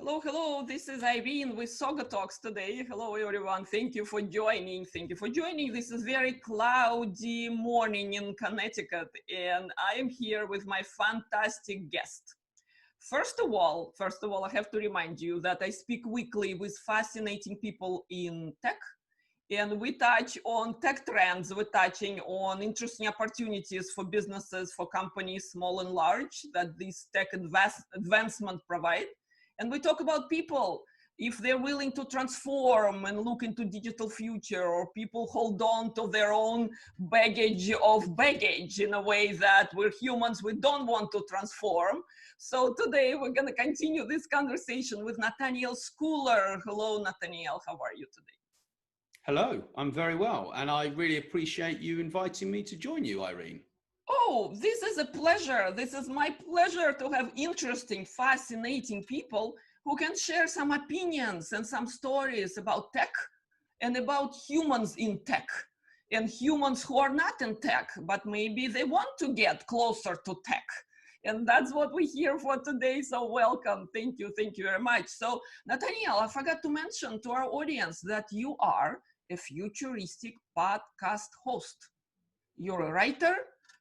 Hello, hello. This is Irene with SaugaTalks today. Hello, everyone. Thank you for joining. Thank you for joining. This is very cloudy morning in Connecticut, and I am here with my fantastic guest. First of all, I have to remind you that I speak weekly with fascinating people in tech, and we touch on tech trends. We're touching on interesting opportunities for businesses, for companies, small and large, that this tech advancement provide. And we talk about people, if they're willing to transform and look into digital future, or people hold on to their own baggage of baggage in a way that we're humans, we don't want to transform. So today we're going to continue this conversation with Nathaniel Schooler. Hello, Nathaniel. How are you today? Hello, I'm very well. And I really appreciate you inviting me to join you, Irene. Oh, this is a pleasure. This is my pleasure to have interesting, fascinating people who can share some opinions and some stories about tech and about humans in tech and humans who are not in tech, but maybe they want to get closer to tech. And that's what we're here for today. So welcome. Thank you. Thank you very much. So Nathaniel, I forgot to mention to our audience that you are a futuristic podcast host. You're a writer,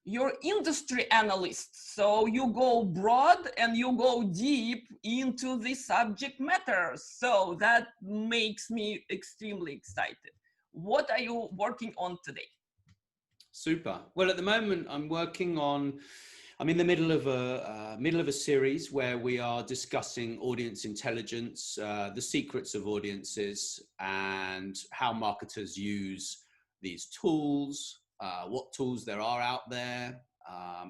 you're industry analyst, so you go broad and you go deep into the subject matter. So that makes me extremely excited. What are you working on today? Super. Well, at the moment, I'm in the middle of a series where we are discussing audience intelligence, the secrets of audiences, and how marketers use these tools. What tools there are out there,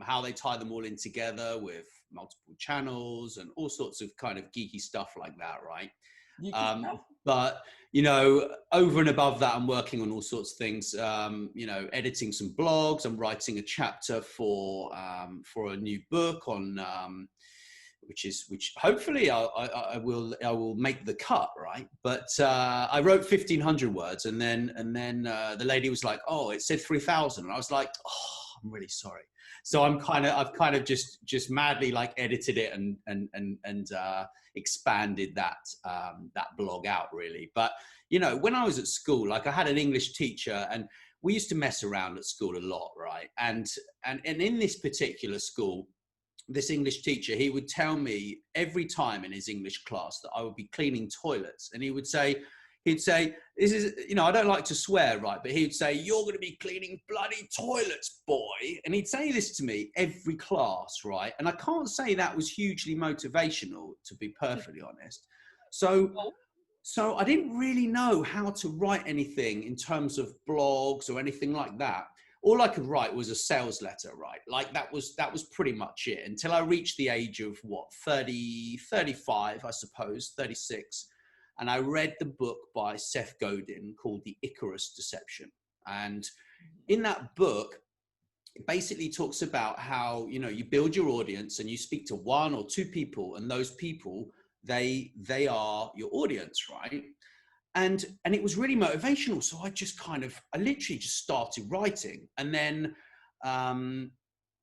how they tie them all in together with multiple channels and all sorts of kind of geeky stuff like that, right? But, over and above that, I'm working on all sorts of things, editing some blogs. I'm writing a chapter for a new book on, which hopefully I will make the cut, right? But I wrote 1,500 words, and then the lady was like, "Oh, it said 3,000," and I was like, "Oh, I'm really sorry." So I've kind of just madly like edited it and expanded that blog out really. But when I was at school, like I had an English teacher, and we used to mess around at school a lot, right? And in this particular school, this English teacher, he would tell me every time in his English class that I would be cleaning toilets. And he'd say, this is, I don't like to swear, right? But he'd say, "You're going to be cleaning bloody toilets, boy." And he'd say this to me every class, right? And I can't say that was hugely motivational, to be perfectly honest. So I didn't really know how to write anything in terms of blogs or anything like that. All I could write was a sales letter, right? Like that was pretty much it until I reached the age of 35, I suppose, 36. And I read the book by Seth Godin called The Icarus Deception. And in that book, it basically talks about how, you build your audience and you speak to one or two people, and those people, they are your audience, right? And it was really motivational. So I literally just started writing. And then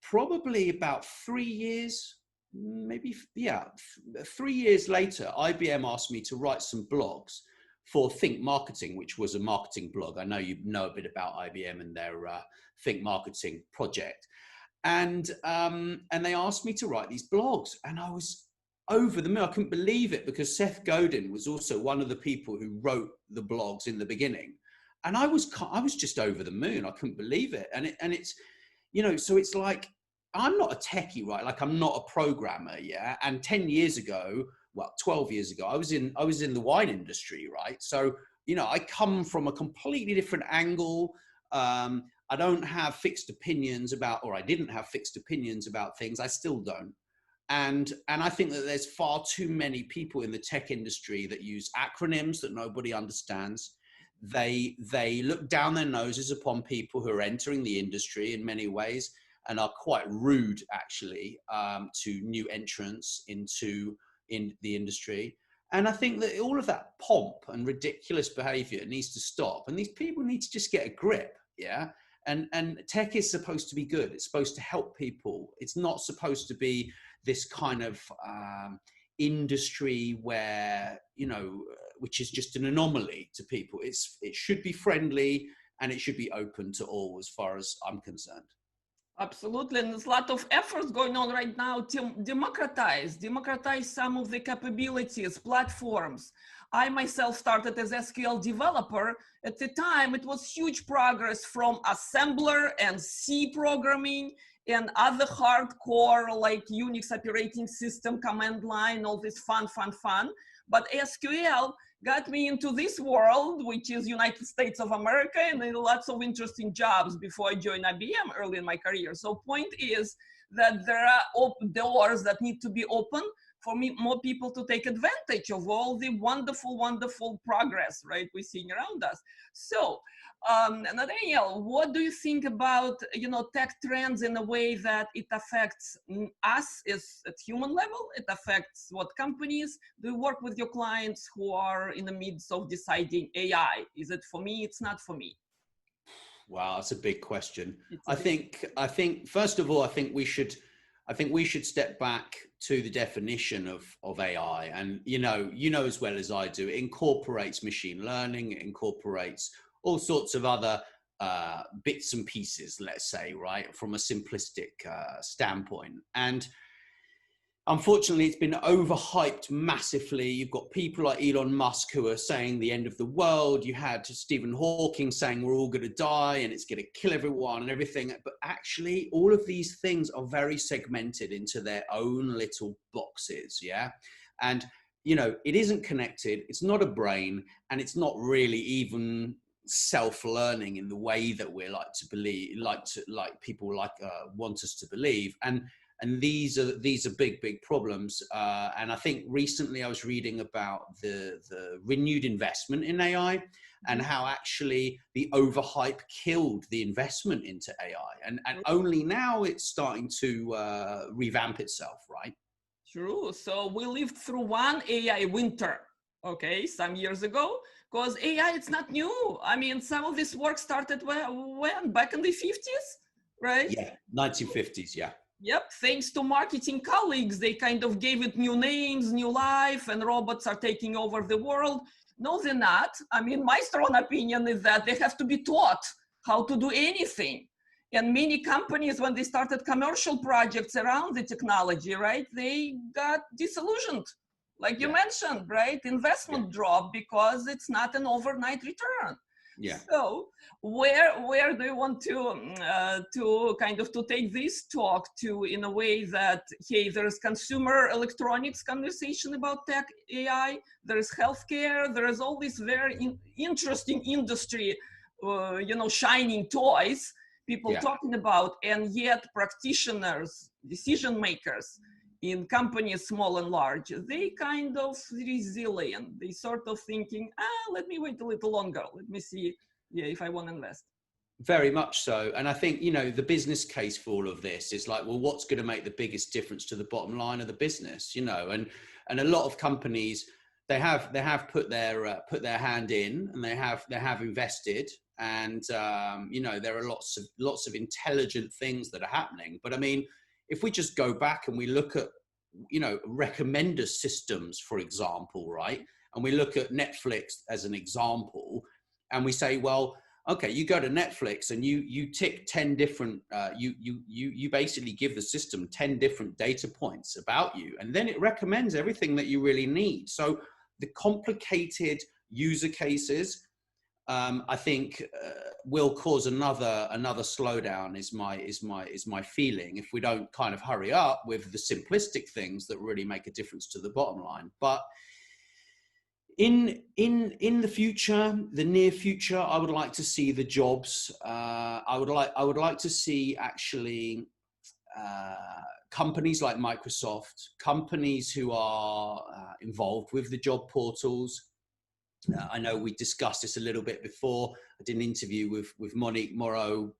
probably about 3 years, maybe, 3 years later, IBM asked me to write some blogs for Think Marketing, which was a marketing blog. I know you know a bit about IBM and their Think Marketing project. And they asked me to write these blogs, and I was over the moon. I couldn't believe it, because Seth Godin was also one of the people who wrote the blogs in the beginning, and I was just over the moon. I couldn't believe it, and it's so it's like, I'm not a techie, right? Like I'm not a programmer, yeah. And 10 years ago, 12 years ago, I was in the wine industry, right? So I come from a completely different angle. I don't have fixed opinions about, or I didn't have fixed opinions about things. I still don't. And I think that there's far too many people in the tech industry that use acronyms that nobody understands. They look down their noses upon people who are entering the industry in many ways, and are quite rude, actually, to new entrants in the industry. And I think that all of that pomp and ridiculous behavior needs to stop. And these people need to just get a grip, yeah? And tech is supposed to be good. It's supposed to help people. It's not supposed to be this kind of industry where, which is just an anomaly to people. It should be friendly and it should be open to all, as far as I'm concerned. Absolutely, and there's a lot of efforts going on right now to democratize some of the capabilities, platforms. I myself started as SQL developer. At the time, it was huge progress from assembler and C programming and other hardcore like Unix operating system, command line, all this fun. But SQL got me into this world, which is United States of America, and lots of interesting jobs before I joined IBM early in my career. So point is that there are doors that need to be open for more people to take advantage of all the wonderful progress, right, we're seeing around us. So, Nathaniel, what do you think about, tech trends in a way that it affects us at human level? It affects what companies? Do you work with your clients who are in the midst of deciding AI? Is it for me? It's not for me. Wow, that's a big question. I think first of all, I think we should step back to the definition of AI, and you know as well as I do, it incorporates machine learning, it incorporates all sorts of other bits and pieces, let's say, right, from a simplistic standpoint. And unfortunately, it's been overhyped massively. You've got people like Elon Musk who are saying the end of the world. You had Stephen Hawking saying we're all going to die and it's going to kill everyone and everything. But actually, all of these things are very segmented into their own little boxes, yeah? And, it isn't connected. It's not a brain, and it's not really even self-learning in the way that we like to believe, people want us to believe. And these are big problems. And I think recently I was reading about the renewed investment in AI and how actually the overhype killed the investment into AI. And only now it's starting to revamp itself, right? True. So we lived through one AI winter, okay, some years ago, because AI, it's not new. I mean, some of this work started when? Back in the 50s, right? Yeah, 1950s, yeah. Yep, thanks to marketing colleagues, they kind of gave it new names, new life, and robots are taking over the world. No, they're not. I mean, my strong opinion is that they have to be taught how to do anything. And many companies, when they started commercial projects around the technology, right, they got disillusioned. Like you mentioned, right? Investment dropped because it's not an overnight return. Yeah. So where do you want to kind of to take this talk to, in a way that, hey, there's consumer electronics conversation about tech AI, there's healthcare, there's all this very interesting industry, shining toys people talking about, and yet practitioners, decision makers in companies, small and large, they kind of resilient. They sort of thinking, let me wait a little longer. Let me see, if I want to invest. Very much so. And I think, the business case for all of this is like, well, what's going to make the biggest difference to the bottom line of the business, and a lot of companies, they have put their hand in, and they have invested, and there are lots of intelligent things that are happening. But I mean, if we just go back and we look at, recommender systems, for example, right? And we look at Netflix as an example, and we say, well, okay, you go to Netflix and you tick 10 different, you basically give the system 10 different data points about you, and then it recommends everything that you really need. So the complicated user cases, I think will cause another slowdown, is my feeling, if we don't kind of hurry up with the simplistic things that really make a difference to the bottom line. But in the future, the near future, I would like to see the jobs. I would like to see actually companies like Microsoft, companies who are involved with the job portals. I know we discussed this a little bit before. I did an interview with Monique Moreau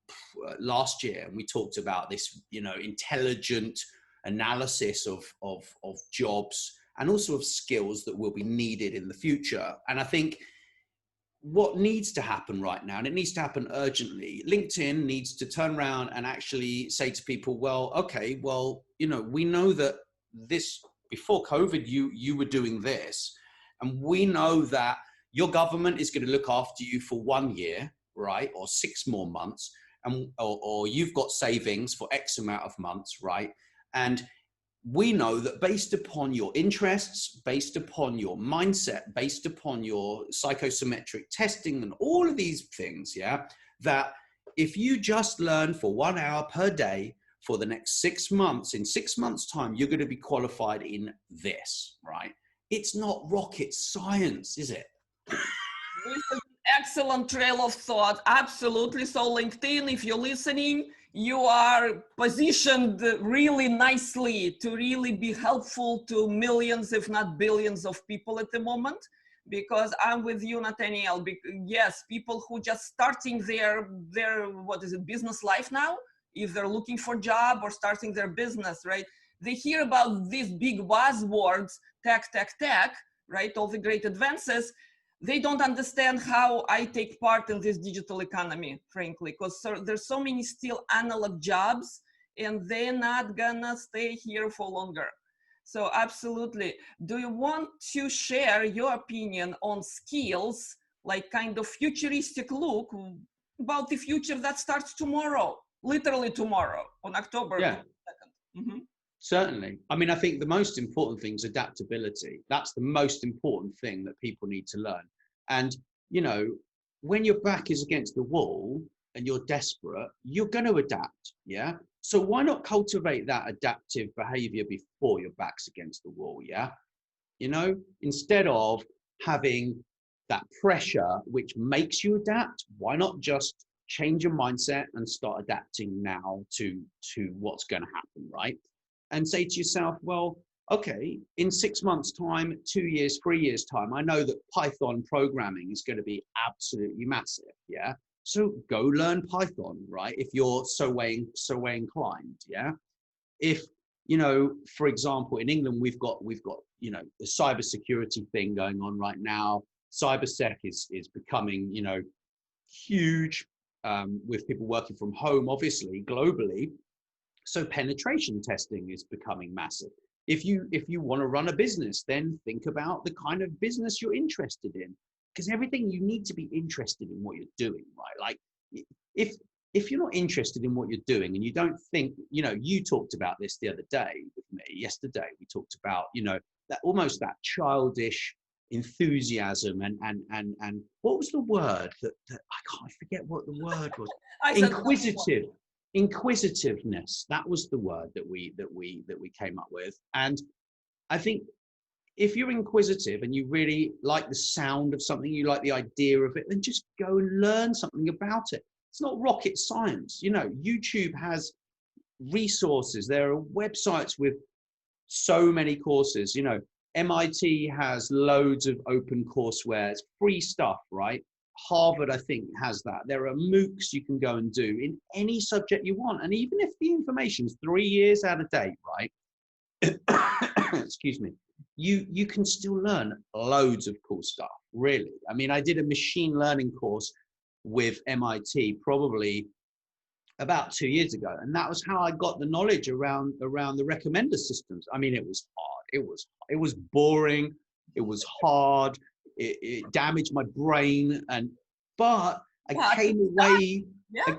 last year, and we talked about this, intelligent analysis of jobs and also of skills that will be needed in the future. And I think what needs to happen right now, and it needs to happen urgently, LinkedIn needs to turn around and actually say to people, well, okay, well, we know that this before COVID, you were doing this. And we know that your government is going to look after you for 1 year, right? Or 6 more months. Or you've got savings for X amount of months, right? And we know that based upon your interests, based upon your mindset, based upon your psychosometric testing and all of these things, yeah, that if you just learn for 1 hour per day for the next 6 months, in 6 months' time, you're going to be qualified in this, right? It's not rocket science, is it? This is an excellent trail of thought. Absolutely. So LinkedIn, if you're listening, you are positioned really nicely to really be helpful to millions, if not billions of people at the moment, because I'm with you, Nathaniel. Yes, people who just starting their business life now, if they're looking for a job or starting their business, right? They hear about these big buzzwords, tech, right? All the great advances. They don't understand how I take part in this digital economy, frankly, because there's so many still analog jobs and they're not gonna stay here for longer. So absolutely. Do you want to share your opinion on skills, like kind of futuristic look about the future that starts tomorrow, literally tomorrow on October 22nd? Mm-hmm. Certainly. I mean, I think the most important thing is adaptability. That's the most important thing that people need to learn. And, you know, when your back is against the wall and you're desperate, you're going to adapt. Yeah. So why not cultivate that adaptive behavior before your back's against the wall? Yeah. You know, instead of having that pressure which makes you adapt, why not just change your mindset and start adapting now to what's going to happen, right? And say to yourself, well, okay, in 6 months' time, 2 years, 3 years' time, I know that Python programming is going to be absolutely massive, yeah? So go learn Python, right? If you're so way inclined, yeah? If, you know, for example, in England, we've got, you know, the cybersecurity thing going on right now. Cybersec is becoming, you know, huge with people working from home, obviously, globally. So penetration testing is becoming massive. If you want to run a business, then think about the kind of business you're interested in, because everything you need to be interested in what you're doing, right? Like if you're not interested in what you're doing and you don't think, you know, you talked about this the other day with me, yesterday, we talked about, you know, that almost that childish enthusiasm and what was the word that I forget what the word was. Inquisitiveness. That was the word that we came up with. And I think if you're inquisitive and you really like the sound of something, you like the idea of it, then just go and learn something about it. It's not rocket science. You know, YouTube has resources. There are websites with so many courses. You know, MIT has loads of open courseware. It's free stuff, right? Harvard, I think, has that. There are MOOCs you can go and do in any subject you want. And even if the information's 3 years out of date, right? Excuse me. You can still learn loads of cool stuff, really. I mean, I did a machine learning course with MIT probably about 2 years ago. And that was how I got the knowledge around the recommender systems. I mean, it was hard. It was boring. It was hard. It damaged my brain, but I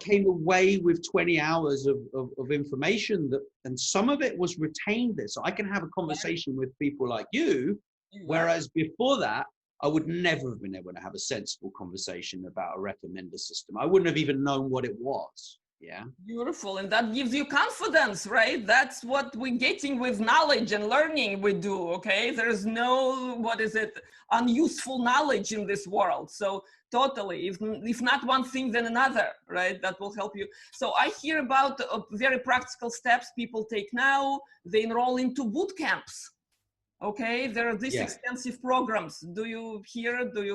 came away with 20 hours of information and some of it was retained there. So I can have a conversation with people like you, whereas before that, I would never have been able to have a sensible conversation about a recommender system. I wouldn't have even known what it was. Yeah. Beautiful. And that gives you confidence, right? That's what we're getting with knowledge and learning we do, okay? There's no, unuseful knowledge in this world. So totally, if not one thing, then another, right? That will help you. So I hear about very practical steps people take now. They enroll into boot camps. Okay, there are these extensive programs. Do you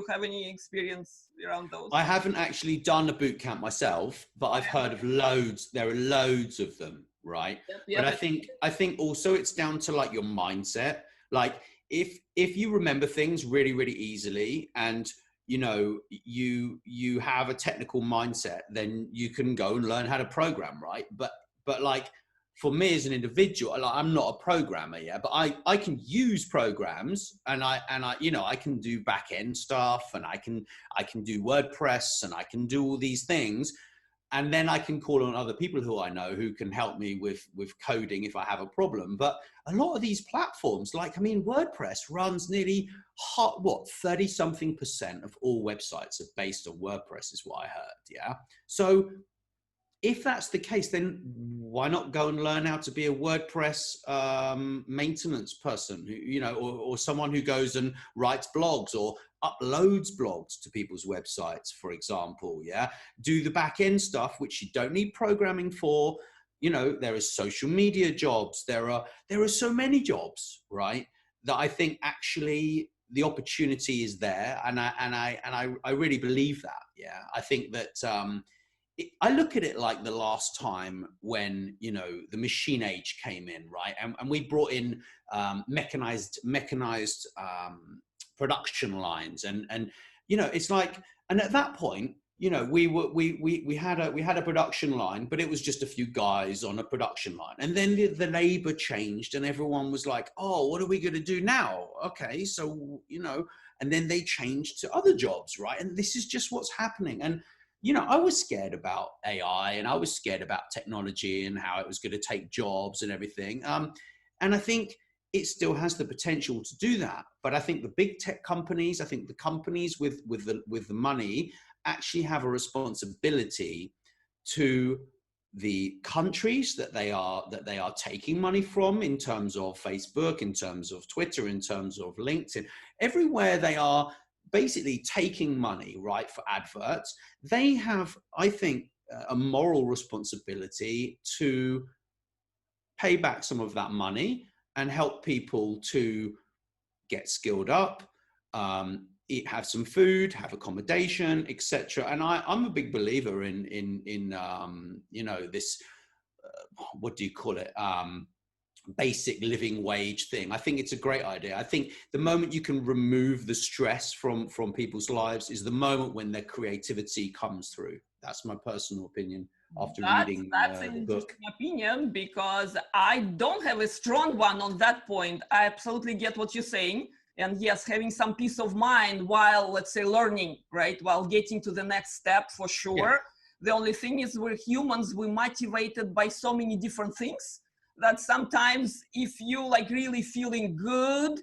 have any experience around those? I haven't actually done a boot camp myself, but I've heard of loads. There are loads of them, right? But I think also it's down to like your mindset. Like if you remember things really, really easily and you know, you have a technical mindset, then you can go and learn how to program, right? But like for me as an individual, like, I'm not a programmer, yeah, but I can use programs, and I you know, I can do back end stuff, and I can do WordPress, and I can do all these things. And then I can call on other people who I know who can help me with coding if I have a problem. But a lot of these platforms, like, I mean, WordPress runs nearly 30-something% of all websites are based on WordPress, is what I heard. Yeah. So if that's the case, then why not go and learn how to be a WordPress maintenance person, who, you know, or someone who goes and writes blogs or uploads blogs to people's websites, for example. Yeah, do the back end stuff, which you don't need programming for. You know, there are social media jobs. There are so many jobs, right? That I think actually the opportunity is there, and I really believe that. Yeah, I think that. I look at it like the last time when, you know, the machine age came in, right? And we brought in mechanized production lines, and you know, it's like, and at that point, you know, we had a production line, but it was just a few guys on a production line, and then the labor changed, and everyone was like, oh, what are we going to do now? Okay, so, you know, and then they changed to other jobs, right? And this is just what's happening. And you know, I was scared about AI, and I was scared about technology and how it was going to take jobs and everything. And I think it still has the potential to do that. But I think the big tech companies, I think the companies with the money actually have a responsibility to the countries that they are taking money from, in terms of Facebook, in terms of Twitter, in terms of LinkedIn, everywhere they are basically taking money, right, for adverts. They have, I think, a moral responsibility to pay back some of that money and help people to get skilled up, eat, have some food, have accommodation, etc. And I'm a big believer in you know, this what do you call it, basic living wage thing. I think it's a great idea. I think the moment you can remove the stress from people's lives is the moment when their creativity comes through. That's my personal opinion after reading that's the an book. interesting opinion, because I don't have a strong one on that point. I absolutely get what you're saying. And yes, having some peace of mind while, let's say, learning, right, while getting to the next step, for sure. Yeah. The only thing is, we're humans, we're motivated by so many different things that sometimes, if you like really feeling good,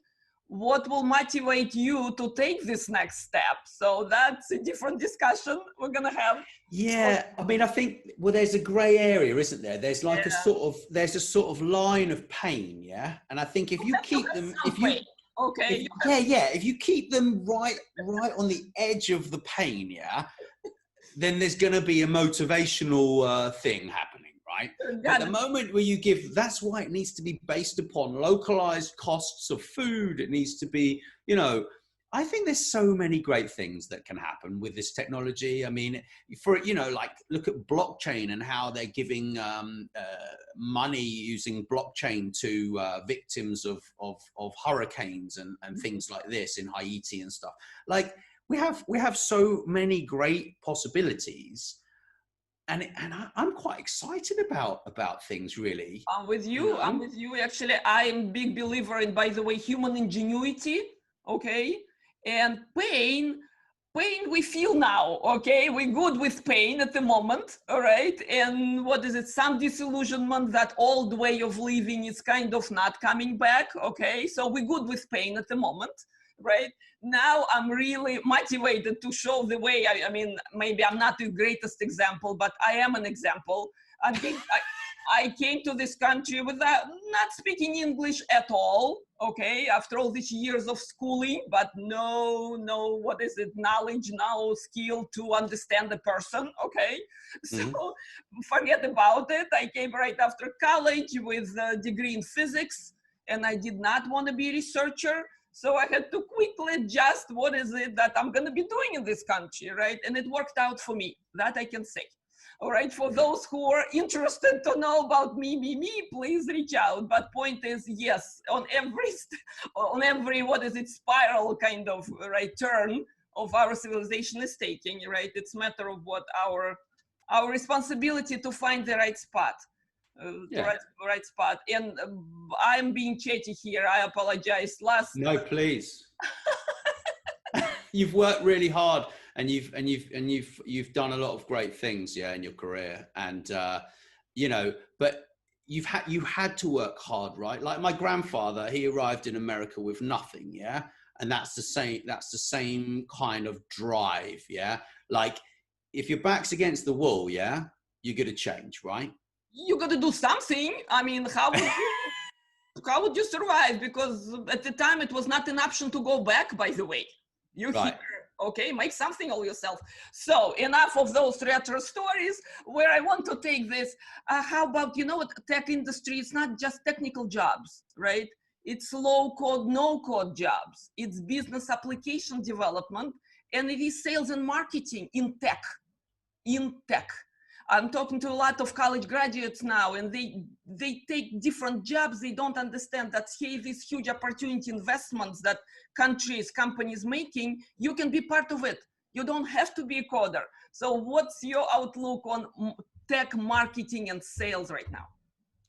what will motivate you to take this next step? So that's a different discussion we're gonna have. Yeah, I mean, I think, well, there's a gray area, isn't there? There's like a sort of line of pain, yeah. And I think if you keep them, if you keep them right on the edge of the pain, yeah, then there's going to be a motivational thing happening. Right? But the moment where you give, that's why it needs to be based upon localized costs of food. It needs to be, you know, I think there's so many great things that can happen with this technology. I mean, for, you know, like, look at blockchain and how they're giving money using blockchain to victims of hurricanes and things like this in Haiti and stuff. Like, we have so many great possibilities. And I'm quite excited about things, really. I'm with you. I'm with you. Actually, I'm a big believer in, by the way, human ingenuity. Okay, and pain we feel now. Okay, we're good with pain at the moment. All right, and what is it? Some disillusionment, that old way of living is kind of not coming back. Okay, so we're good with pain at the moment. Right now, I'm really motivated to show the way. I mean, maybe I'm not the greatest example, but I am an example. I came to this country with not speaking English at all. Okay, after all these years of schooling, but no, what is it? Knowledge, no skill to understand the person. Okay, so forget about it. I came right after college with a degree in physics, and I did not want to be a researcher. So I had to quickly adjust what is it that I'm going to be doing in this country, right? And it worked out for me, that I can say. All right, for those who are interested to know about me, please reach out. But point is, yes, on every what is it, spiral kind of, right, turn of our civilization is taking, right? It's a matter of what our responsibility to find the right spot. the right spot. And I'm being chatty here. I apologize. No, please. You've worked really hard, and you've done a lot of great things, yeah, in your career. And you know, but you had to work hard, right? Like my grandfather, he arrived in America with nothing, yeah, and that's the same kind of drive, yeah. Like if your back's against the wall, yeah, you're gonna change, right? You got to do something. I mean, how would you survive? Because at the time it was not an option to go back, by the way. You're here, okay, make something of yourself. So enough of those retro stories. Where I want to take this, how about, you know what, tech industry, it's not just technical jobs, right? It's low code, no code jobs. It's business application development, and it is sales and marketing in tech. I'm talking to a lot of college graduates now, and they take different jobs. They don't understand that, hey, these huge opportunity investments that companies making, you can be part of it. You don't have to be a coder. So what's your outlook on tech marketing and sales right now?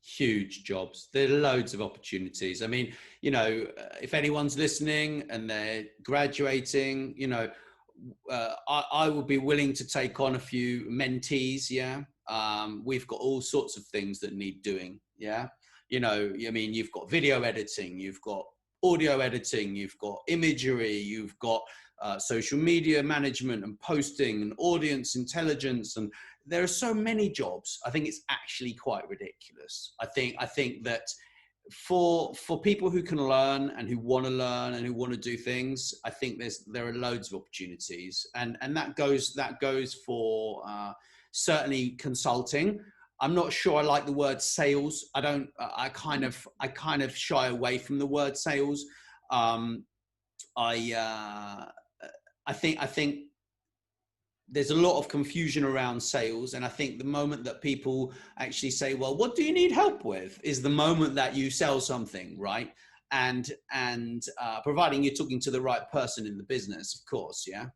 Huge jobs. There are loads of opportunities. I mean, you know, if anyone's listening and they're graduating, you know, I would be willing to take on a few mentees. Yeah. We've got all sorts of things that need doing. Yeah. You know, I mean, you've got video editing, you've got audio editing, you've got imagery, you've got social media management and posting and audience intelligence. And there are so many jobs. I think it's actually quite ridiculous. I think that for people who can learn and who want to learn and who want to do things, I think there are loads of opportunities, and that goes for certainly consulting. I'm not sure I like the word sales. I kind of shy away from the word sales. I think there's a lot of confusion around sales. And I think the moment that people actually say, well, what do you need help with, is the moment that you sell something, right? And providing you're talking to the right person in the business, of course, yeah?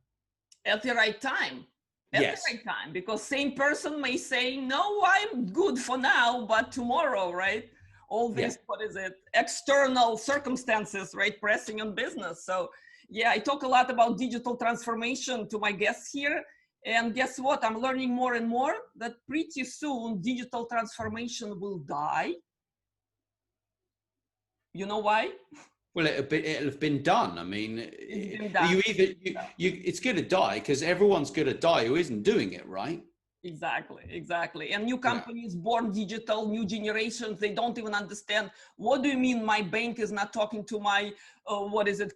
At the right time. At the right time, because same person may say, no, I'm good for now, but tomorrow, right? All this, what is it? External circumstances, right? Pressing on business. So yeah, I talk a lot about digital transformation to my guests here. And guess what? I'm learning more and more that pretty soon digital transformation will die. You know why? Well, it'll have been done. I mean, it's going to die because everyone's going to die who isn't doing it, right? Exactly. And new companies born digital, new generations, they don't even understand. What do you mean my bank is not talking to my,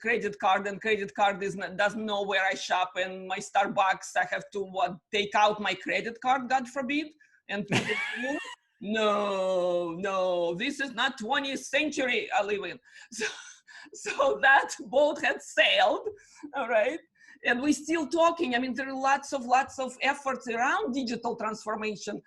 credit card, and credit card doesn't know where I shop, and my Starbucks, I have to take out my credit card, God forbid, and put it in? No, this is not 20th century I live in. So that boat had sailed, all right? And we're still talking. I mean, there are lots of efforts around digital transformation.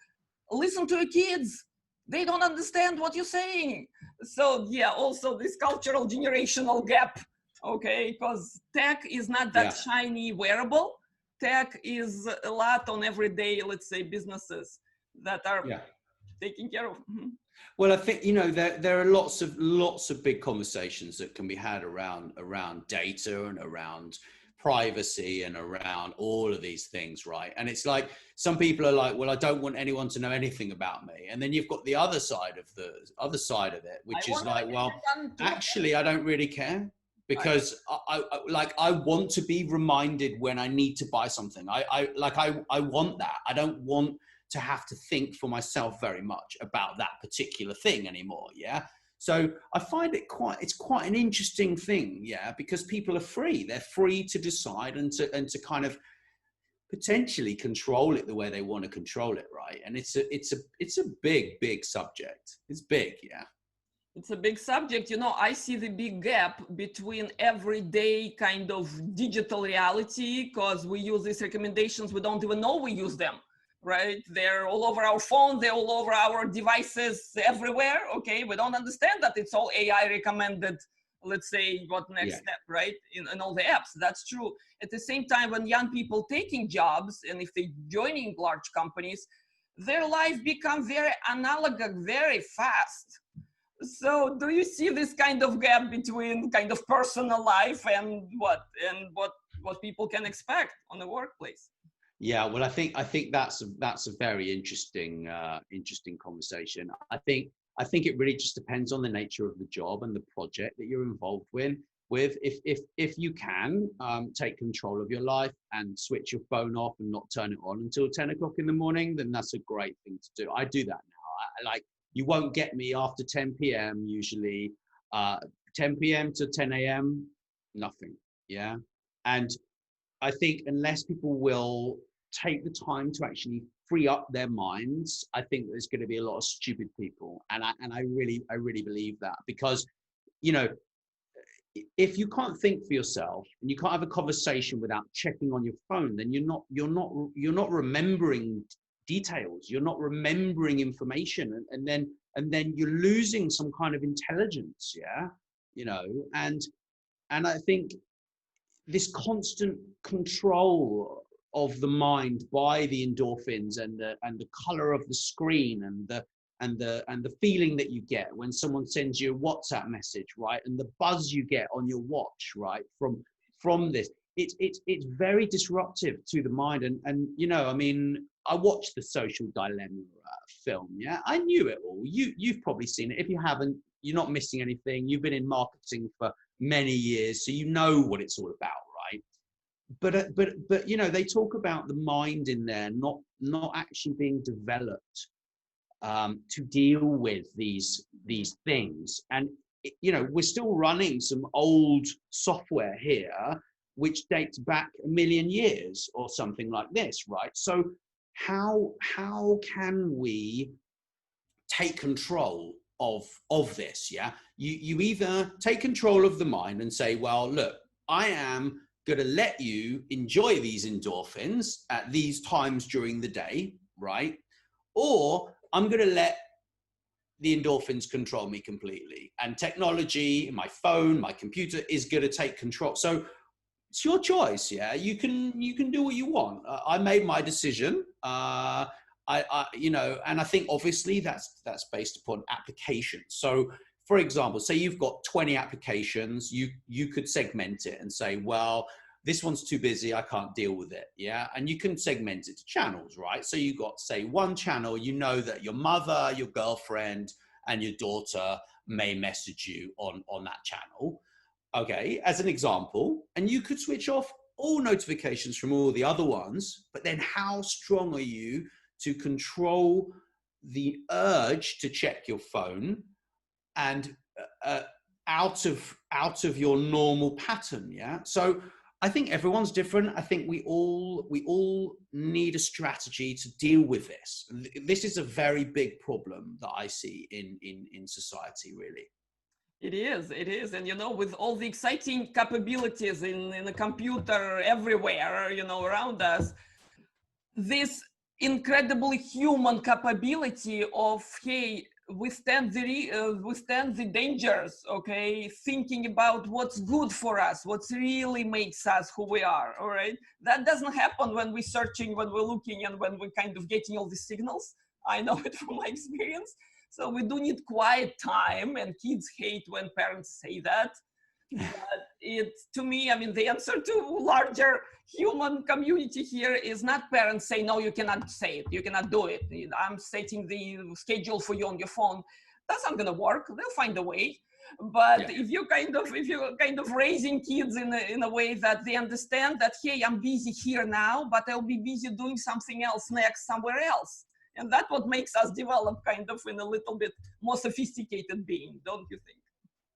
Listen to your kids. They don't understand what you're saying. So yeah, also this cultural generational gap, okay? Because tech is not that shiny wearable. Tech is a lot on everyday, let's say, businesses that are taking care of. Mm-hmm. Well, I think, you know, there are lots of big conversations that can be had around data and around privacy and around all of these things, right? And it's like, some people are like, well, I don't want anyone to know anything about me. And then you've got the other side of it, which is like, well, actually, I don't really care, because I want to be reminded when I need to buy something. I want that. I don't want to have to think for myself very much about that particular thing anymore. Yeah. So I find it's quite an interesting thing, yeah, because people are free. They're free to decide and to kind of potentially control it the way they want to control it, right? And it's a big subject. It's big, yeah. It's a big subject. You know, I see the big gap between everyday kind of digital reality, because we use these recommendations, we don't even know we use them. Right? They're all over our phone. They're all over our devices everywhere. Okay. We don't understand that it's all AI recommended. Let's say what next step, right? In all the apps. That's true. At the same time, when young people taking jobs, and if they joining large companies, their life become very analog, very fast. So do you see this kind of gap between kind of personal life and what people can expect on the workplace? Yeah, well, I think that's a very interesting conversation. I think it really just depends on the nature of the job and the project that you're involved with. If you can take control of your life and switch your phone off and not turn it on until 10 o'clock in the morning, then that's a great thing to do. I do that now. Like, you won't get me after 10 p.m. usually. 10 p.m. to 10 a.m. nothing. Yeah, and I think unless people will take the time to actually free up their minds, I think there's going to be a lot of stupid people, and I really believe that, because, you know, if you can't think for yourself and you can't have a conversation without checking on your phone, then you're not remembering details, you're not remembering information, and then you're losing some kind of intelligence. Yeah, you know, and I think this constant control of the mind by the endorphins and the color of the screen and the feeling that you get when someone sends you a WhatsApp message, right, and the buzz you get on your watch, right, from this, it's very disruptive to the mind. And you know, I mean, I watched the Social Dilemma film. Yeah, I knew it all. You've probably seen it. If you haven't, you're not missing anything. You've been in marketing for many years, so you know what it's all about, right? But you know, they talk about the mind in there not actually being developed to deal with these things. And you know, we're still running some old software here which dates back 1 million years or something like this, right? So how can we take control of this? Yeah, you either take control of the mind and say, well, look, I am going to let you enjoy these endorphins at these times during the day, right? Or I'm going to let the endorphins control me completely, and technology, my phone, my computer is going to take control. So it's your choice. Yeah, you can do what you want. I made my decision. You know, and I think obviously that's based upon applications. So, for example, say you've got 20 applications, you could segment it and say, well, this one's too busy, I can't deal with it. Yeah, and you can segment it to channels, right? So you got, say, one channel, you know that your mother, your girlfriend, and your daughter may message you on that channel. Okay, as an example, and you could switch off all notifications from all the other ones, but then how strong are you to control the urge to check your phone and out of your normal pattern? Yeah, so I think everyone's different. I think we all need a strategy to deal with this. This is a very big problem that I see in society, really. It is. And, you know, with all the exciting capabilities in the computer everywhere, you know, around us, this incredibly human capability of, hey, withstand the dangers, okay, thinking about what's good for us, what really makes us who we are, all right? That doesn't happen when we're searching, when we're looking, and when we're kind of getting all these signals. I know it from my experience. So we do need quiet time, and kids hate when parents say that. But it's, to me, I mean, the answer to larger human community here is not parents say, no, you cannot say it, you cannot do it, I'm setting the schedule for you on your phone. That's not gonna work. They'll find a way. But if you're kind of raising kids in a way that they understand that, hey, I'm busy here now, but I'll be busy doing something else next somewhere else. And that's what makes us develop kind of in a little bit more sophisticated being, don't you think?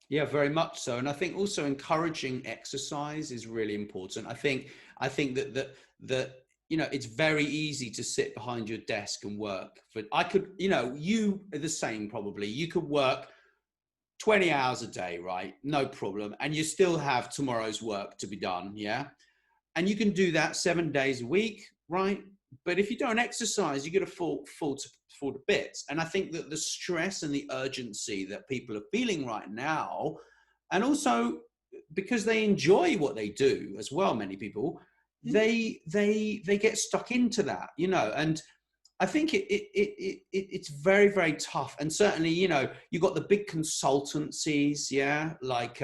Yeah, very much so. And I think also encouraging exercise is really important. I think that you know, it's very easy to sit behind your desk and work. But I could, you know, you are the same probably. You could work 20 hours a day, right? No problem. And you still have tomorrow's work to be done, yeah? And you can do that 7 days a week, right? But if you don't exercise, you're going to fall to bits. And I think that the stress and the urgency that people are feeling right now, and also because they enjoy what they do as well, many people, they get stuck into that, you know. And I think it's very, very tough. And certainly, you know, you've got the big consultancies, yeah, like,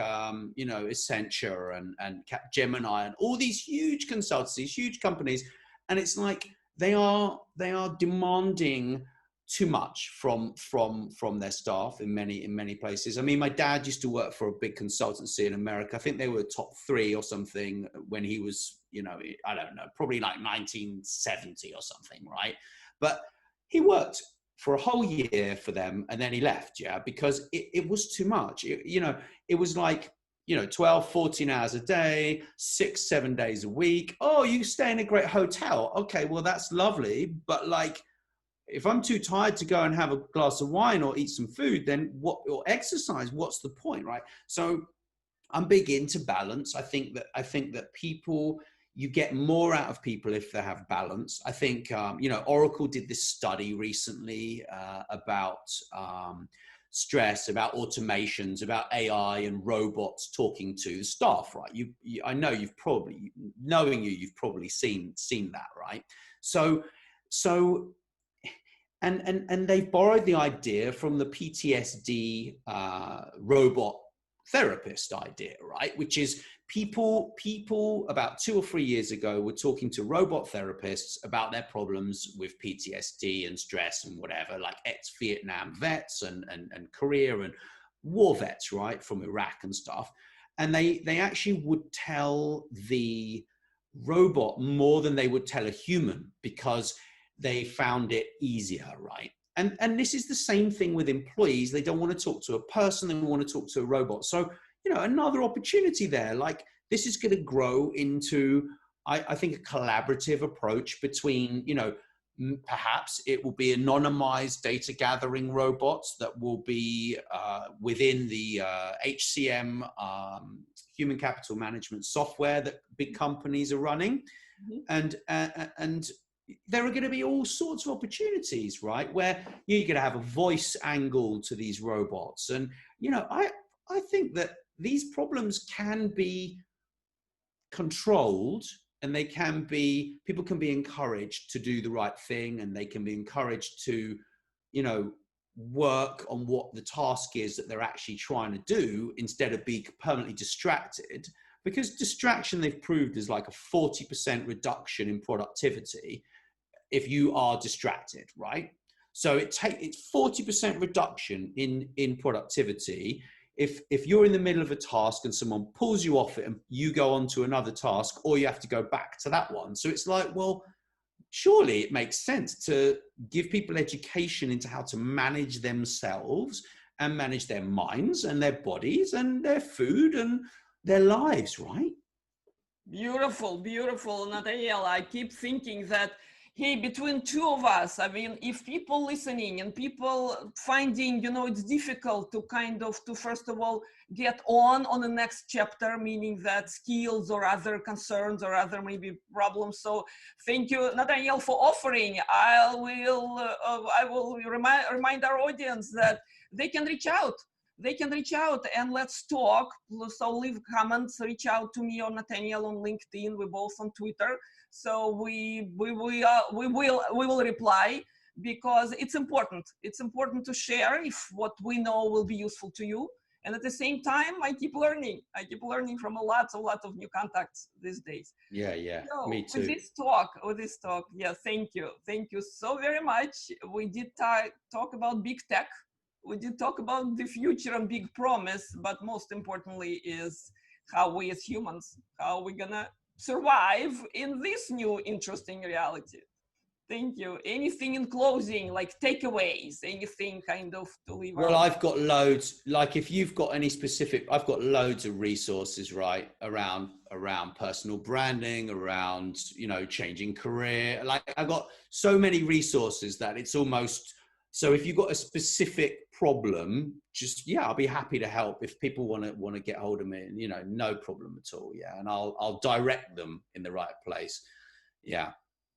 you know, Accenture and Capgemini and all these huge consultancies, huge companies. And it's like they are demanding too much from their staff in many places. I mean, my dad used to work for a big consultancy in America. I think they were top 3 or something when he was, you know, I don't know, probably like 1970 or something, right? But he worked for a whole year for them and then he left, yeah, because it was too much. You know, it was like, you know, 12, 14 hours a day, 6, 7 days a week. Oh, you stay in a great hotel. Okay, well, that's lovely. But like, if I'm too tired to go and have a glass of wine or eat some food, then what, or exercise, what's the point, right? So I'm big into balance. I think that people, you get more out of people if they have balance. I think, you know, Oracle did this study recently about stress, about automations, about AI and robots talking to the staff, right? I know you've probably, knowing you've probably seen that, right? So, and they've borrowed the idea from the PTSD robot therapist idea, right? Which is people about 2 or 3 years ago were talking to robot therapists about their problems with PTSD and stress and whatever, like ex-Vietnam vets and Korea and war vets, right, from Iraq and stuff. And they actually would tell the robot more than they would tell a human because they found it easier, right? And this is the same thing with employees. They don't want to talk to a person, they want to talk to a robot. So, you know, another opportunity there. Like, this is going to grow into, I think, a collaborative approach between, you know, perhaps it will be anonymized data gathering robots that will be within the HCM, human capital management software that big companies are running. Mm-hmm. And there are going to be all sorts of opportunities, right, where you're going to have a voice angle to these robots. And, you know, I think that these problems can be controlled, and they can be, people can be encouraged to do the right thing, and they can be encouraged to, you know, work on what the task is that they're actually trying to do instead of be permanently distracted. Because distraction, they've proved, is like a 40% reduction in productivity if you are distracted, right? So it's 40% reduction in productivity if you're in the middle of a task and someone pulls you off it and you go on to another task, or you have to go back to that one. So it's like, well, surely it makes sense to give people education into how to manage themselves and manage their minds and their bodies and their food and their lives, right? Beautiful, beautiful, Nathaniel. I keep thinking that, hey, between two of us, I mean, if people listening and people finding, you know, it's difficult to kind of, to first of all, get on the next chapter, meaning that skills or other concerns or other maybe problems. So thank you, Nathaniel, for offering. I will remind our audience that they can reach out. They can reach out and let's talk. So leave comments, reach out to me or Nathaniel on LinkedIn. We're both on Twitter. So we will reply, because it's important. It's important to share if what we know will be useful to you. And at the same time, I keep learning. I keep learning from a lot of new contacts these days. Yeah, so, me too. With this talk, yeah, thank you so very much. We did talk about big tech. We did talk about the future and big promise, but most importantly is how we as humans, how we're gonna survive in this new interesting reality. Thank you. Anything in closing, like takeaways, anything kind of to leave? Well, I've got loads. Like, if you've got any specific, I've got loads of resources, right, around personal branding, around, you know, changing career. Like, I've got so many resources that it's almost, so if you've got a specific problem, just, yeah, I'll be happy to help. If people want to get hold of me, you know, no problem at all. Yeah. And I'll direct them in the right place. Yeah.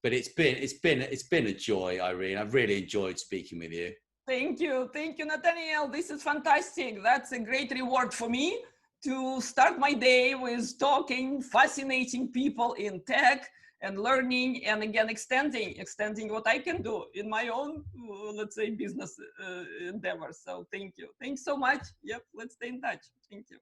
But it's been a joy, Irene. I've really enjoyed speaking with you. Thank you, Nathaniel. This is fantastic. That's a great reward for me to start my day with talking fascinating people in tech and learning, and again extending what I can do in my own, let's say, business endeavors. So thank you. Thanks so much. Yep, let's stay in touch. Thank you.